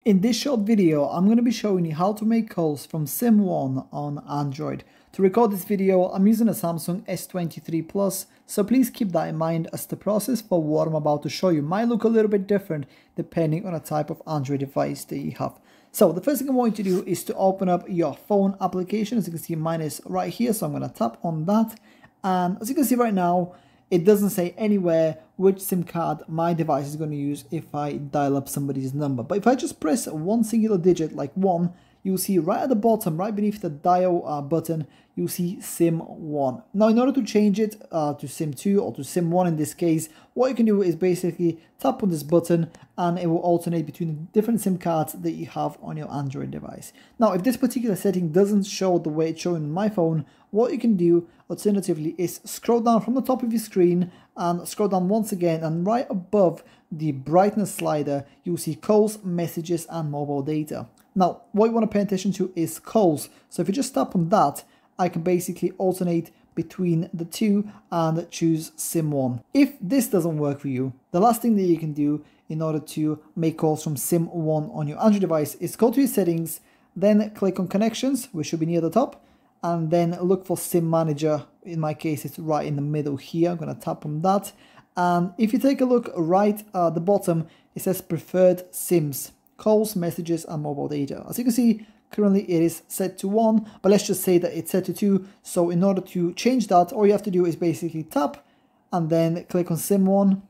In this short video, I'm going to be showing you how to make calls from SIM1 on Android. To record this video, I'm using a Samsung S23 Plus, so please keep that in mind as the process for what I'm about to show you might look a little bit different depending on the type of Android device that you have. So the first thing I want you to do is to open up your phone application. As you can see, mine is right here, so I'm going to tap on that. And as you can see right now, it doesn't say anywhere which SIM card my device is going to use if I dial up somebody's number. But if I just press one singular digit like 1, you'll see right at the bottom, right beneath the dial button, you'll see SIM1. Now, in order to change it to SIM2 or to SIM1 in this case, what you can do is basically tap on this button and it will alternate between the different SIM cards that you have on your Android device. Now, if this particular setting doesn't show the way it's showing on my phone, what you can do alternatively is scroll down from the top of your screen and scroll down once again, and right above the brightness slider, you'll see calls, messages, and mobile data. Now, what you want to pay attention to is calls. So if you just tap on that, I can basically alternate between the two and choose SIM1. If this doesn't work for you, the last thing that you can do in order to make calls from SIM1 on your Android device is go to your settings, then click on connections, which should be near the top, and then look for SIM manager. In my case, it's right in the middle here. I'm going to tap on that. And if you take a look right at the bottom, it says preferred SIMs, calls, messages, and mobile data. As you can see, currently it is set to 1, but let's just say that it's set to 2. So in order to change that, all you have to do is basically tap and then click on SIM1.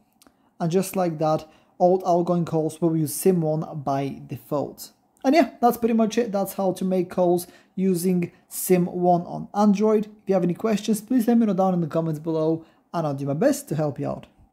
And just like that, all outgoing calls will use SIM1 by default. And yeah, that's pretty much it. That's how to make calls using SIM1 on Android. If you have any questions, please let me know down in the comments below, and I'll do my best to help you out.